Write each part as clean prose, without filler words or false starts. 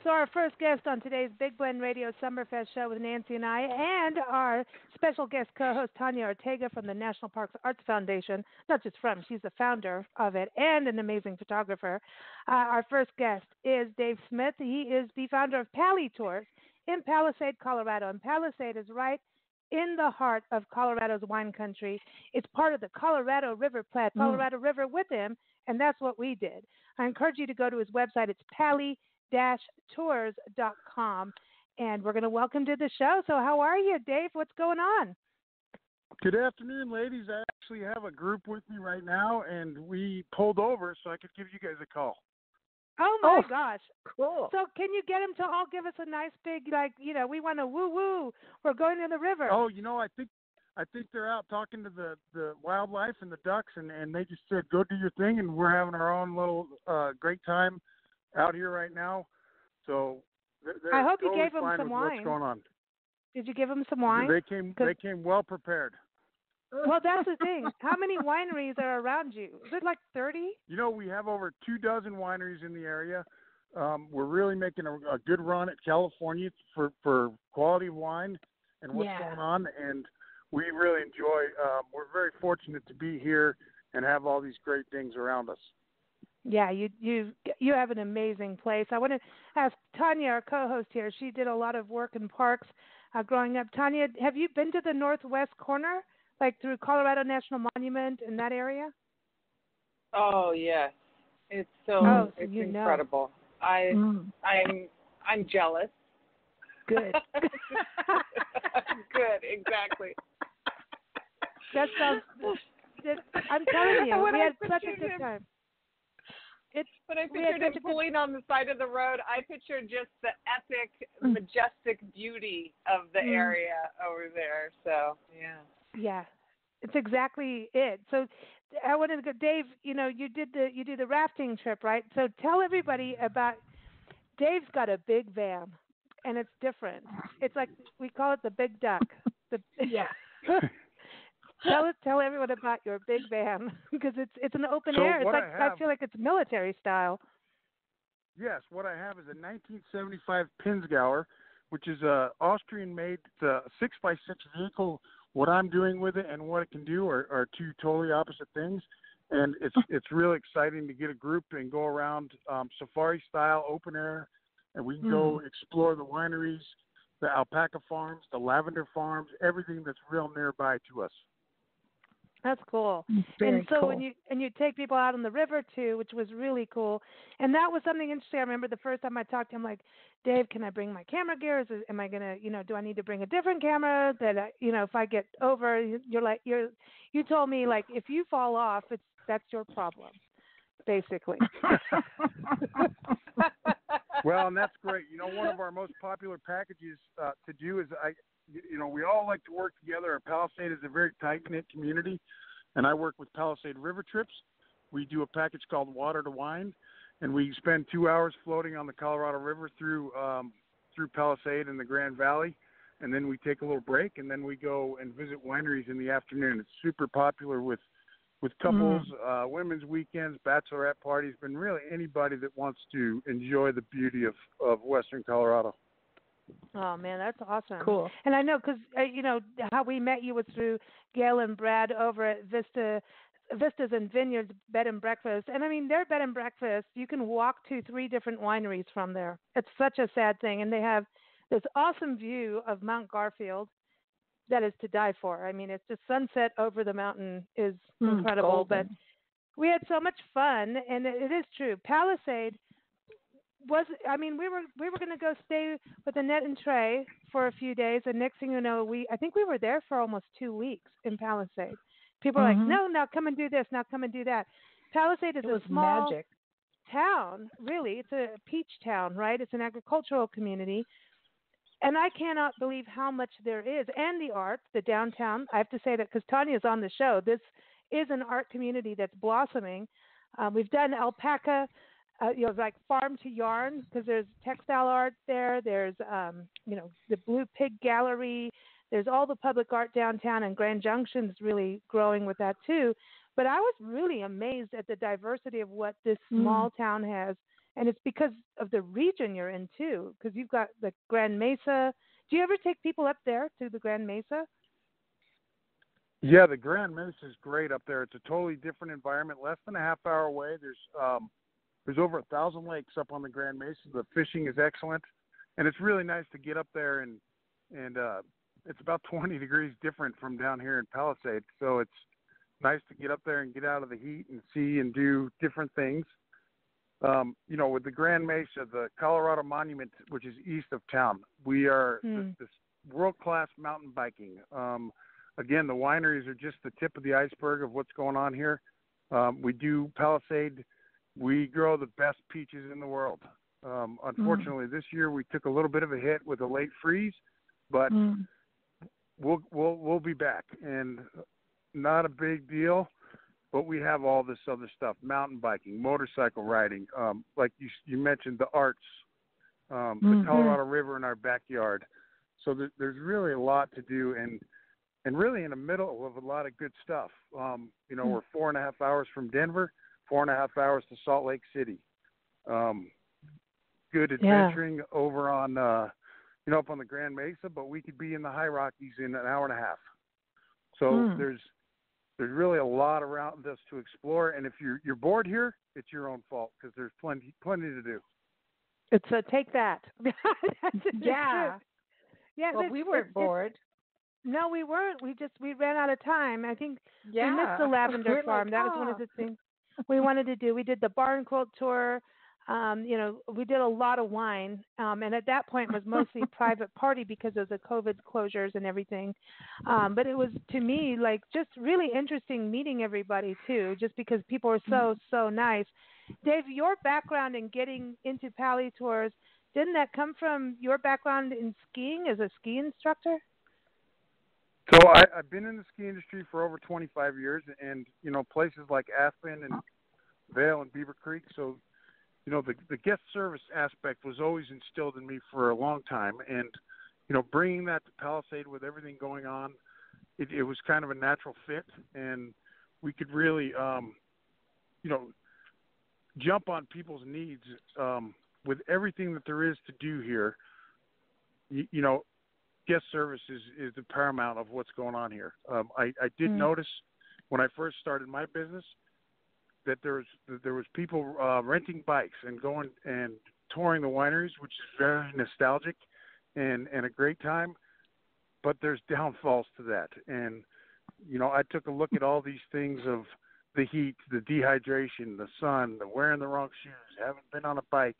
So our first guest on today's Big Blend Radio Summerfest show with Nancy and I, and our special guest co-host Tanya Ortega from the National Parks Arts Foundation. Not just from, she's the founder of it and an amazing photographer. Our first guest is Dave Smith. He is the founder of Pali-Tours in Palisade, Colorado. And Palisade is right in the heart of Colorado's wine country. It's part of the Colorado River Platte, Colorado River with him, and that's what we did. I encourage you to go to his website. It's Pali-Tours.com, and we're going to welcome to the show. So how are you, Dave? What's going on? Good afternoon, ladies. I actually have a group with me right now, and we pulled over so I could give you guys a call. Oh, my gosh. Cool. So can you get them to all give us a nice big, we want to woo-woo. We're going to the river. Oh, I think they're out talking to the wildlife and the ducks, and they just said, go do your thing, and we're having our own little great time out here right now. So I hope totally you gave them fine some with wine. What's going on? Did you give them some wine? They came well prepared. Well, that's the thing. How many wineries are around you? Is it like 30? We have over 24 wineries in the area. We're really making a good run at California for quality of wine and what's going on, and we really enjoy. We're very fortunate to be here and have all these great things around us. Yeah, you have an amazing place. I want to ask Tanya, our co-host here. She did a lot of work in parks growing up. Tanya, have you been to the northwest corner, like through Colorado National Monument in that area? Oh yes, it's it's incredible. I'm jealous. Good. Good, exactly. That sounds. I'm telling you, we had such a good time. When I pictured him pulling on the side of the road, I pictured just the epic, majestic beauty of the area over there. So, yeah. Yeah, it's exactly it. So I wanted to go, Dave, you do the rafting trip, right? So tell everybody about, Dave's got a big van, and it's different. It's like, we call it the Big Duck. Tell everyone about your big van, because it's an open air. It's like I feel like it's military style. Yes, what I have is a 1975 Pinzgauer, which is a Austrian-made 6x6 vehicle. What I'm doing with it and what it can do are two totally opposite things, and it's really exciting to get a group and go around safari style, open air, and we can go explore the wineries, the alpaca farms, the lavender farms, everything that's real nearby to us. That's cool. Very and so cool. when you take people out on the river too, which was really cool, and that was something interesting. I remember the first time I talked to him, like, Dave, can I bring my camera gear? Am I gonna, do I need to bring a different camera? That if I get over, you told me, like, if you fall off, that's your problem, basically. Well, and that's great. One of our most popular packages to do is we all like to work together. Palisade is a very tight-knit community, and I work with Palisade River Trips. We do a package called Water to Wine, and we spend 2 hours floating on the Colorado River through Palisade and the Grand Valley, and then we take a little break, and then we go and visit wineries in the afternoon. It's super popular with couples, women's weekends, bachelorette parties, and really anybody that wants to enjoy the beauty of Western Colorado. Oh, man, that's awesome. Cool. And I know because, how we met you was through Gail and Brad over at Vistas and Vineyards Bed and Breakfast. And, I mean, their bed and breakfast, you can walk to 3 different wineries from there. It's such a sad thing. And they have this awesome view of Mount Garfield that is to die for. I mean, it's just sunset over the mountain is incredible. Golden. But we had so much fun, and it is true. Palisade we were going to go stay with Annette and Trey for a few days, and next thing you know, I think we were there for almost 2 weeks in Palisade. People are like, no, now come and do this, now come and do that. Palisade is a small town, really. It's a peach town, right? It's an agricultural community, and I cannot believe how much there is. And the arts, the downtown, I have to say that because Tanya's on the show, this is an art community that's blossoming. We've done alpaca, like farm to yarn, because there's textile art there. There's, the Blue Pig Gallery. There's all the public art downtown, and Grand Junction's really growing with that too. But I was really amazed at the diversity of what this small town has and it's because of the region you're in too. Because you've got the Grand Mesa. Do you ever take people up there to the Grand Mesa? Yeah, the Grand Mesa is great up there. It's a totally different environment. Less than a half hour away, there's over 1,000 lakes up on the Grand Mesa. The fishing is excellent, and it's really nice to get up there and it's about 20 degrees different from down here in Palisade. So it's nice to get up there and get out of the heat and see and do different things. With the Grand Mesa, the Colorado Monument, which is east of town, we are this world-class mountain biking. Again, the wineries are just the tip of the iceberg of what's going on here. We do Palisade. We grow the best peaches in the world. Unfortunately, this year we took a little bit of a hit with a late freeze, but we'll be back, and not a big deal. But we have all this other stuff: mountain biking, motorcycle riding, like you mentioned, the arts, the Colorado River in our backyard. So there's really a lot to do, and really in the middle of a lot of good stuff. We're 4.5 hours from Denver, 4.5 hours to Salt Lake City. Good adventuring over on, up on the Grand Mesa, but we could be in the High Rockies in an hour and a half. So there's really a lot around us to explore, and if you're bored here, it's your own fault because there's plenty to do. It's a take that. Yeah. Yeah. Well, we weren't bored. No, we weren't. We ran out of time. I think we missed the lavender farm. That was one of the things we wanted to do. We did the barn quilt tour. We did a lot of wine, and at that point it was mostly private party because of the COVID closures and everything. But it was, to me, like just really interesting meeting everybody too, just because people were so nice. Dave, your background in getting into Pali-Tours, didn't that come from your background in skiing as a ski instructor? So I've been in the ski industry for over 25 years, and places like Aspen and Vail and Beaver Creek. So the guest service aspect was always instilled in me for a long time. And, bringing that to Palisade with everything going on, it was kind of a natural fit. And we could really, jump on people's needs with everything that there is to do here. Guest service is the paramount of what's going on here. I did notice when I first started my business that there was people renting bikes and going and touring the wineries, which is very nostalgic and a great time. But there's downfalls to that. And, I took a look at all these things of the heat, the dehydration, the sun, the wearing the wrong shoes, haven't been on a bike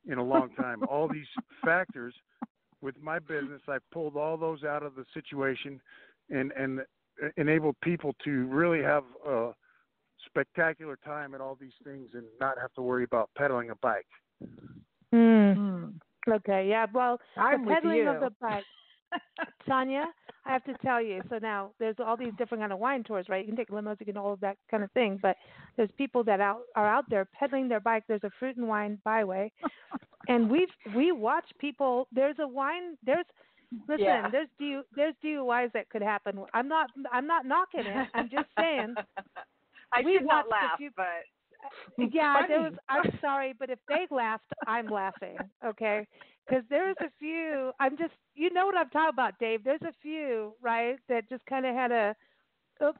in a long time. All these factors with my business, I pulled all those out of the situation and enabled people to really have a spectacular time at all these things and not have to worry about pedaling a bike. Okay, yeah. Well, I'm the pedaling with you. of the bike, Tanya, I have to tell you. So now there's all these different kind of wine tours, right? You can take limos, you can all of that kind of thing. But there's people that are out there pedaling their bike. There's a Fruit-and-Wine-Byway, and we watch people. There's DUIs that could happen. I'm not knocking it. I'm just saying. I should not laugh, but yeah, I'm sorry, but if they laughed, I'm laughing. Okay, because there's a few. You know what I'm talking about, Dave. There's a few, right, that just kind of had a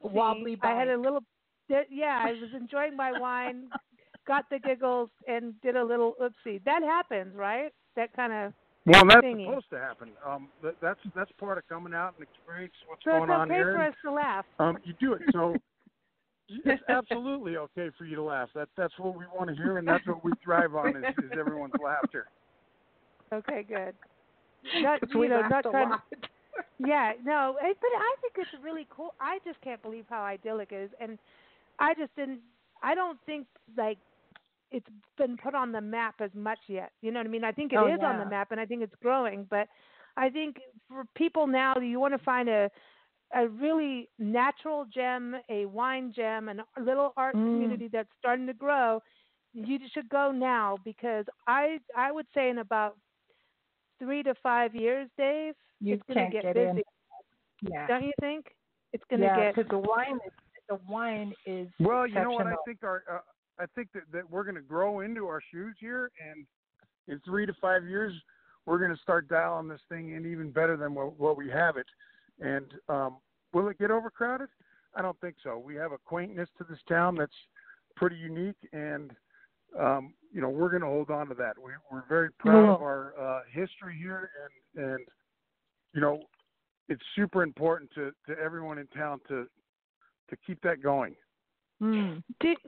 wobbly bike. I had a little. I was enjoying my wine, got the giggles, and did a little oopsie. That happens, right? That kind of. Well, that's thingy. Supposed to happen. That's part of coming out and experience what's so going on here. So it's okay for us to laugh. You do it. So it's absolutely okay for you to laugh. That's what we want to hear, and that's what we thrive on is everyone's laughter. Okay, good. Not a lot. Yeah, no, but I think it's really cool. I just can't believe how idyllic it is, and I don't think like it's been put on the map as much yet. You know what I mean? I think it is on the map, and I think it's growing. But I think for people now, you want to find a really natural gem, a wine gem, and a little art community that's starting to grow. You should go now because I would say in about 3 to 5 years, Dave, it's going to get busy. In. Yeah. Don't you think? It's going to get because the wine is Well, you know what? exceptional. I think that we're going to grow into our shoes here, and in 3 to 5 years, we're going to start dialing this thing in even better than what we have it. And will it get overcrowded? I don't think so. We have a quaintness to this town that's pretty unique, and we're going to hold on to that. We're very proud of our history here, and it's super important to everyone in town to keep that going.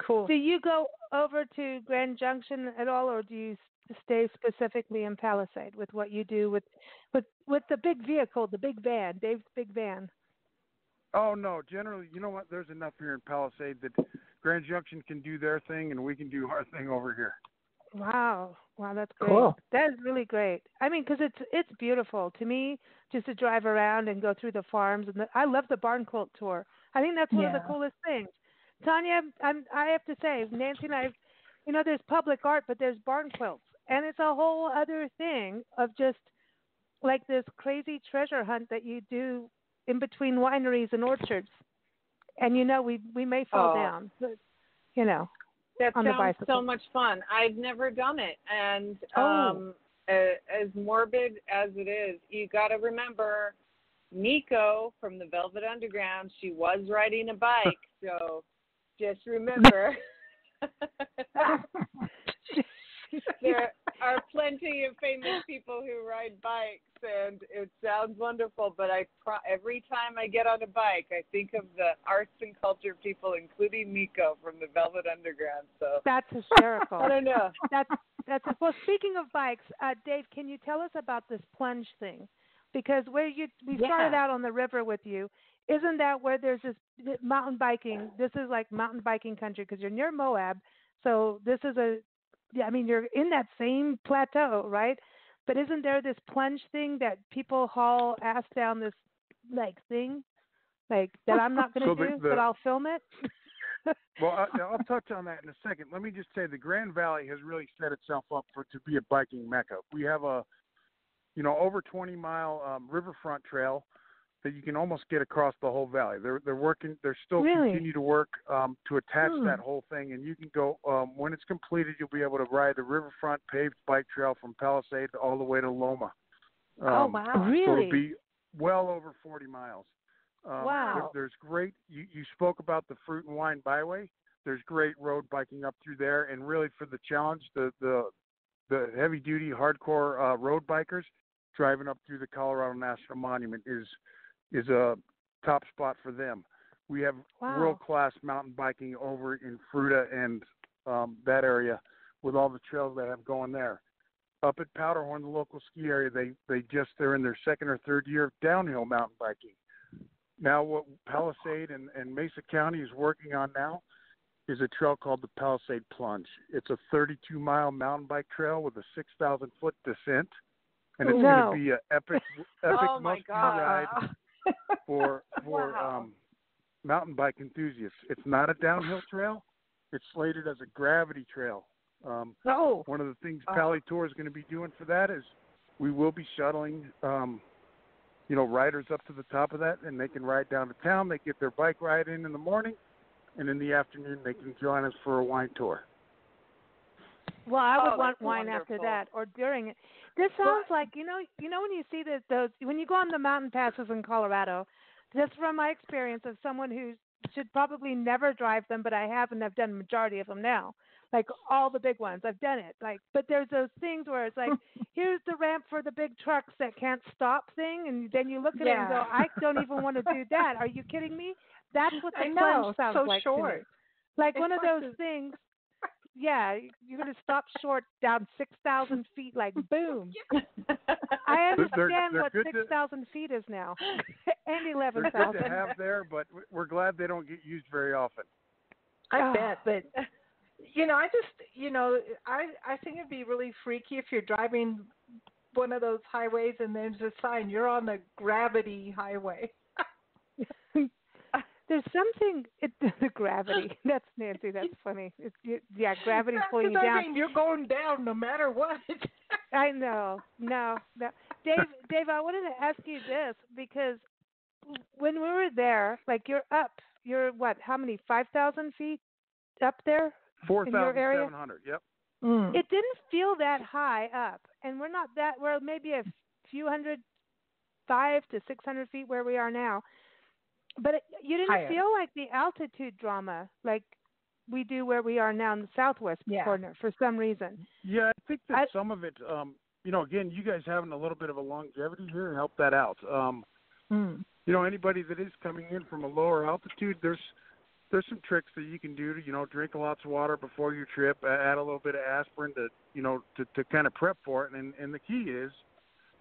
Cool. Do you go over to Grand Junction at all, or do you stay specifically in Palisade with what you do with the big vehicle, the big van, Dave's big van? Oh, no. Generally, you know what? There's enough here in Palisade that Grand Junction can do their thing, and we can do our thing over here. Wow, that's great. Cool. That is really great. I mean, because it's beautiful to me just to drive around and go through the farms, and I love the barn quilt tour. I think that's one of the coolest things. Tanya, I have to say, Nancy and I, there's public art, but there's barn quilts, and it's a whole other thing of just like this crazy treasure hunt that you do in between wineries and orchards. And we may fall down, but that on sounds the bicycle. so much fun. I've never done it, and as morbid as it is, you got to remember Nico from the Velvet Underground. She was riding a bike, so just remember. There are plenty of famous people who ride bikes, and it sounds wonderful, but every time I get on a bike, I think of the arts and culture people, including Nico from the Velvet Underground. So that's hysterical. I don't know. That's well. Speaking of bikes, Dave, can you tell us about this plunge thing? Because we started out on the river with you. Isn't that where there's this mountain biking? This is like mountain biking country because you're near Moab. So this is you're in that same plateau, right? But isn't there this plunge thing that people haul ass down this thing, that I'm not going to do, but I'll film it? Well, I'll touch on that in a second. Let me just say the Grand Valley has really set itself up to be a biking mecca. We have a over 20-mile riverfront trail that you can almost get across the whole valley. They're working. They're still continue to work to attach that whole thing, and you can go when it's completed. You'll be able to ride the riverfront paved bike trail from Palisade all the way to Loma. Oh wow! Really? So it'll be well over 40 miles. Wow. There's great. You spoke about the Fruit-and-Wine-Byway. There's great road biking up through there, and really for the challenge, the heavy-duty hardcore road bikers driving up through the Colorado National Monument is a top spot for them. We have world-class mountain biking over in Fruita and that area with all the trails they have going there. Up at Powderhorn, the local ski area, they're in their second or third year of downhill mountain biking. Now what Palisade and Mesa County is working on now is a trail called the Palisade Plunge. It's a 32-mile mountain bike trail with a 6,000-foot descent, and it's going to be an epic must-do ride for mountain bike enthusiasts. It's not a downhill trail. It's slated as a gravity trail. One of the things Pali-Tours is going to be doing for that is we will be shuttling, riders up to the top of that, and they can ride down to town. They get their bike ride in the morning, and in the afternoon they can join us for a wine tour. Well, I would want wine wonderful. after that or during it. This sounds like when you see those when you go on the mountain passes in Colorado, just from my experience of someone who should probably never drive them, but I have, and I've done the majority of them now. Like all the big ones, I've done it. But there's those things where it's like, here's the ramp for the big trucks that can't stop thing, and then you look at it and go, I don't even want to do that. Are you kidding me? That's what the plunge sounds like short. to me. Like one of those things. Yeah, you're going to stop short down 6,000 feet, like boom. I understand what 6,000 feet is now, and 11,000. They're good to have there, but we're glad they don't get used very often. I bet, but I think it'd be really freaky if you're driving one of those highways and there's a sign, you're on the gravity highway. There's something, the gravity. That's Nancy. That's funny. Gravity's pulling you down. I mean, you're going down no matter what. I know. No. Dave, I wanted to ask you this because when we were there, you're up. You're what? How many? 5,000 feet up there? in your area? 4,700. Yep. It didn't feel that high up, and we're maybe a few hundred, 500 to 600 feet where we are now. But you didn't Higher. feel like the altitude drama like we do where we are now in the southwest corner for some reason. Yeah, I think that some of it, again, you guys having a little bit of a longevity here helped that out. Anybody that is coming in from a lower altitude, there's some tricks that you can do to, drink lots of water before your trip, add a little bit of aspirin to kind of prep for it. And the key is,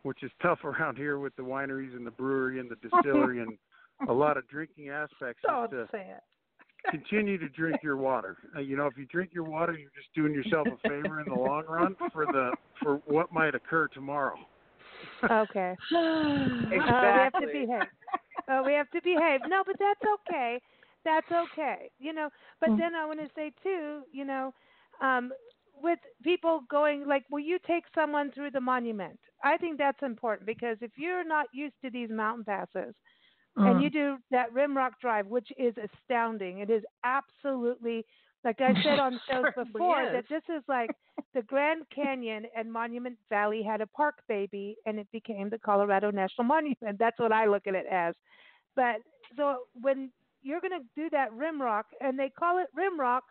which is tough around here with the wineries and the brewery and the distillery and a lot of drinking aspects, is to continue to drink your water. If you drink your water, you're just doing yourself a favor in the long run for what might occur tomorrow. Okay. Exactly. We have to behave. We have to behave. No, but that's okay. That's okay. But then I want to say too, with people going like, will you take someone through the monument? I think that's important because if you're not used to these mountain passes and you do that Rimrock Drive, which is astounding, it is absolutely, like I said on shows before, that this is like the Grand Canyon and Monument Valley had a park baby and it became the Colorado National Monument. That's what I look at it as. But so when you're going to do that Rimrock, and they call it Rimrock,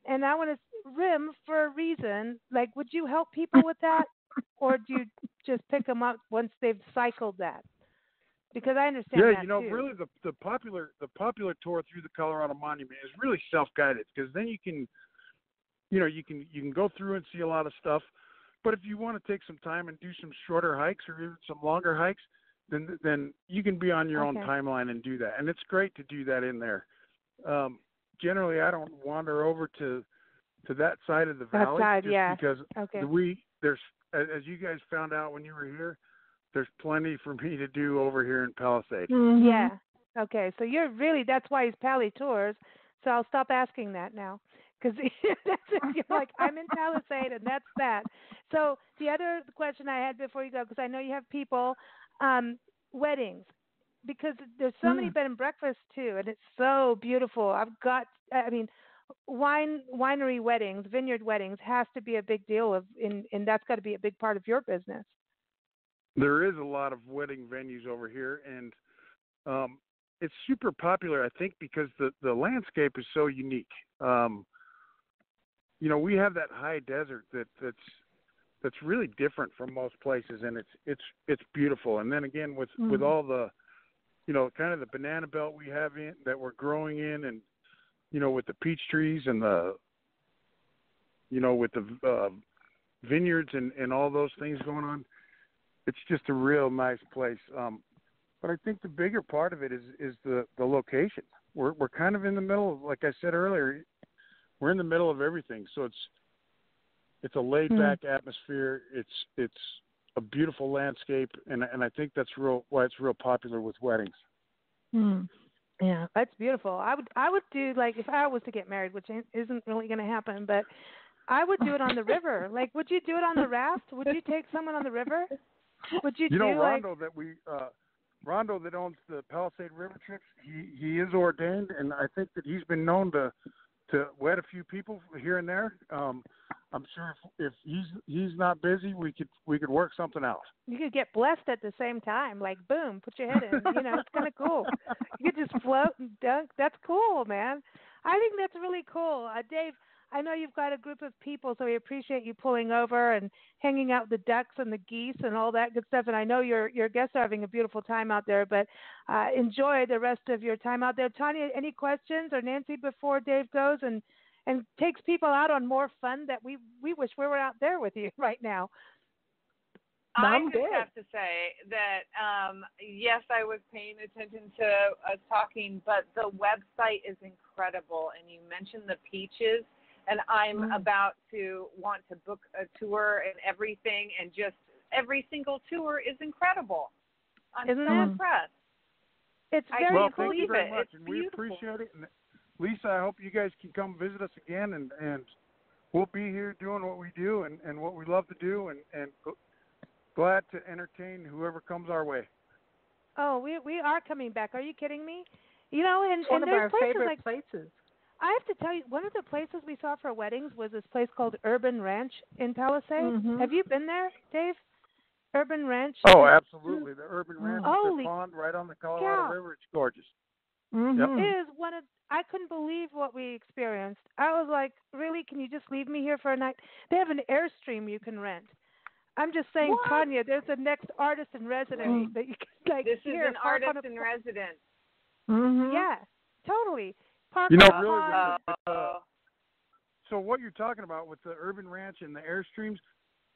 and I want to rim for a reason, like, would you help people with that? Or do you just pick them up once they've cycled that? Because I understand that too. Really the popular tour through the Colorado Monument is really self-guided, because then you can go through and see a lot of stuff. But if you want to take some time and do some shorter hikes or even some longer hikes, then you can be on your own timeline and do that. And it's great to do that in there. Generally, I don't wander over to that side of the valley because there's, as you guys found out when you were here, there's plenty for me to do over here in Palisade. Mm-hmm. Yeah. Okay. So that's why he's Pali-Tours. So I'll stop asking that now. Because you're like, I'm in Palisade, and that's that. So the other question I had before you go, because I know you have people, weddings, because there's so many bed and breakfasts too, and it's so beautiful. Winery weddings, vineyard weddings has to be a big deal and that's got to be a big part of your business. There is a lot of wedding venues over here, and it's super popular, I think, because the landscape is so unique. We have that high desert that's really different from most places, and it's beautiful. And then again, with all the, kind of the banana belt we have that we're growing in, and with the peach trees and the, with the vineyards and all those things going on, it's just a real nice place. But I think the bigger part of it is the location. We're kind of in the middle of, like I said earlier, we're in the middle of everything. So it's a laid back atmosphere. It's a beautiful landscape, and I think that's why it's real popular with weddings. Yeah, that's beautiful. I would do, like, if I was to get married, which isn't really going to happen, but I would do it on the river. Like, would you do it on the raft? Would you take someone on the river? Would you Rondo Rondo that owns the Palisade River Trips, he is ordained, and I think that he's been known to wed a few people here and there. I'm sure if he's not busy, we could work something out. You could get blessed at the same time, like boom, put your head in. It's kind of cool. You could just float and dunk. That's cool, man. I think that's really cool. Dave, I know you've got a group of people, so we appreciate you pulling over and hanging out with the ducks and the geese and all that good stuff. And I know your guests are having a beautiful time out there, but enjoy the rest of your time out there. Tanya, any questions, or Nancy, before Dave goes and takes people out on more fun that we wish we were out there with you right now? I just have to say that, yes, I was paying attention to us talking, but the website is incredible. And you mentioned the peaches, and I'm about to want to book a tour and everything, and just every single tour is incredible. I'm so impressed. It's very well, cool. thank you very much, and we appreciate it. And Lisa, I hope you guys can come visit us again, and we'll be here doing what we do and what we love to do, and glad to entertain whoever comes our way. Oh, we are coming back. Are you kidding me? And one of there's our places favorite like places. I have to tell you, one of the places we saw for weddings was this place called Urban Ranch in Palisade. Have you been there, Dave? Urban Ranch? Oh, absolutely. The Urban Ranch with Holy the pond right on the Colorado River. It's gorgeous. It is one of. I couldn't believe what we experienced. I was like, really? Can you just leave me here for a night? They have an Airstream you can rent. I'm just saying, What? Tanya, there's a next artist in residence that you can like. This is here, an artist in residence. Yeah, totally. Park You know, on really, pond. so what you're talking about with the Urban Ranch and the Airstreams,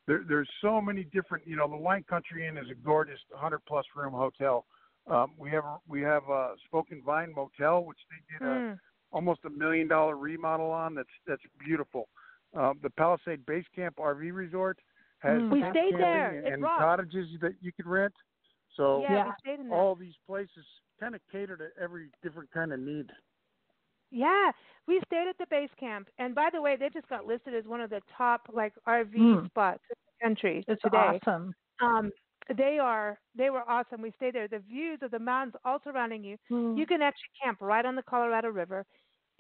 there's so many different. You know, the Wine Country Inn is a gorgeous 100-plus room hotel. We have a Spoken Vine Motel, which they did almost $1 million remodel on. That's beautiful. The Palisade Base Camp RV Resort has we tent stayed camping there. and cottages that you could rent. So we stayed in there. all these places kind of cater to every different kind of need. Yeah, we stayed at the base camp, and by the way, they just got listed as one of the top like RV spots in the country today. Awesome. They were awesome. We stayed there. The views of the mountains all surrounding you. You can actually camp right on the Colorado River.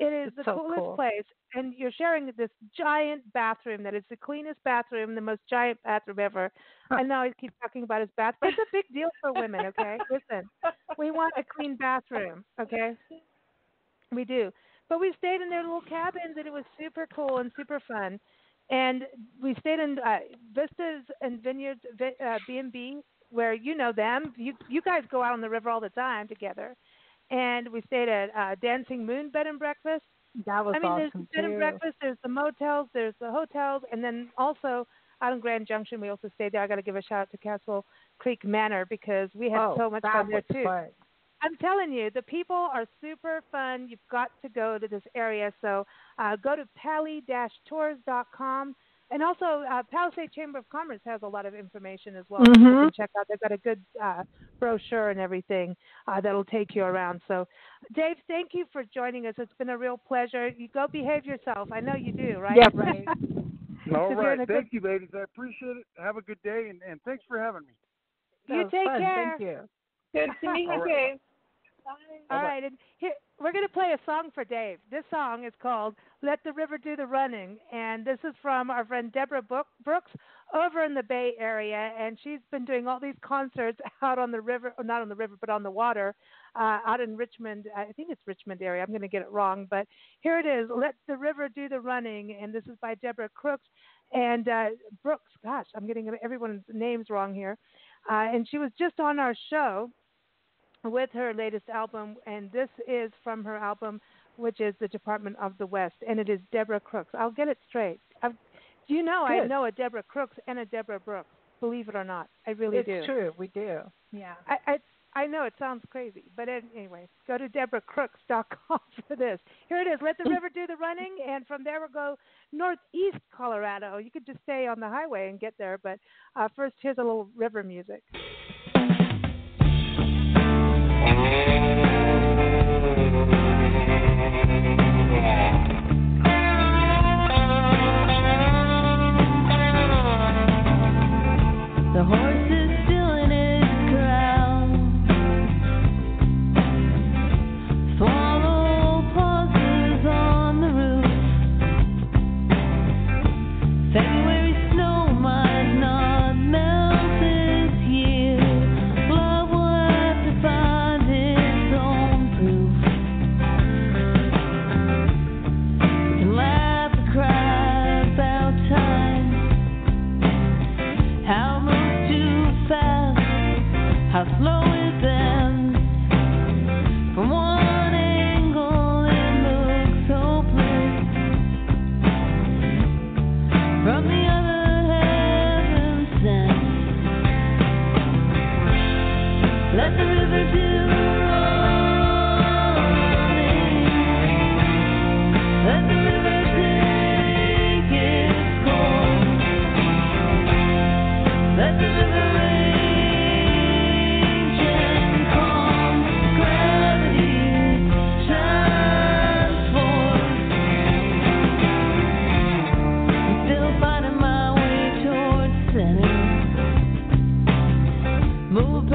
It is the coolest place, and you're sharing this giant bathroom that is the cleanest bathroom, the most giant bathroom ever. I know I keep talking about his bath, but it's a big deal for women, okay? Listen, we want a clean bathroom, okay? We do. But we stayed in their little cabins, and it was super cool and super fun. And we stayed in Vistas and Vineyards B&B, where you know them. You guys go out on the river all the time together. And we stayed at Dancing Moon Bed and Breakfast. That was awesome, there's the bed and breakfast, there's the motels, there's the hotels, and then also out in Grand Junction, we also stayed there. I got to give a shout out to Castle Creek Manor because we had so much fun there too. Fun. I'm telling you, the people are super fun. You've got to go to this area. So go to Pali-Tours.com. And also, Palisade Chamber of Commerce has a lot of information as well. You can check out. They've got a good brochure and everything that'll take you around. So, Dave, thank you for joining us. It's been a real pleasure. You go behave yourself. I know you do, right? Yeah, right. All right. Thank you, ladies. I appreciate it. Have a good day, and thanks for having me. You take care. Thank you. Good to meet you, Dave. All right, and here we're going to play a song for Dave. This song is called "Let the River Do the Running," and this is from our friend Deborah Brooks over in the Bay Area, and she's been doing all these concerts out on the river, or not on the river, but on the water, out in Richmond. I think it's Richmond area. I'm going to get it wrong, but here it is, "Let the River Do the Running," and this is by Deborah Crooks and Brooks. Gosh, I'm getting everyone's names wrong here, and she was just on our show with her latest album, and this is from her album, which is The Department of the West, and it is Deborah Crooks. I'll get it straight. Do you know I know a Deborah Crooks and a Deborah Brooks, believe it or not. I really do. It's true. We do. Yeah. I know it sounds crazy, but anyway, go to DeborahCrooks.com for this. Here it is, Let the River Do the Running, and from there we'll go northeast Colorado. You could just stay on the highway and get there, but first here's a little river music. The horse is still in his corral. Swallow pauses on the roof. February snow might not melt this year. Love will have to find its own proof. We can laugh and cry about time. How fast, how slow it bends. From one angle it looks hopeless. From the other, heaven sent. Let the river do the running. Let the river take its course. Let the river move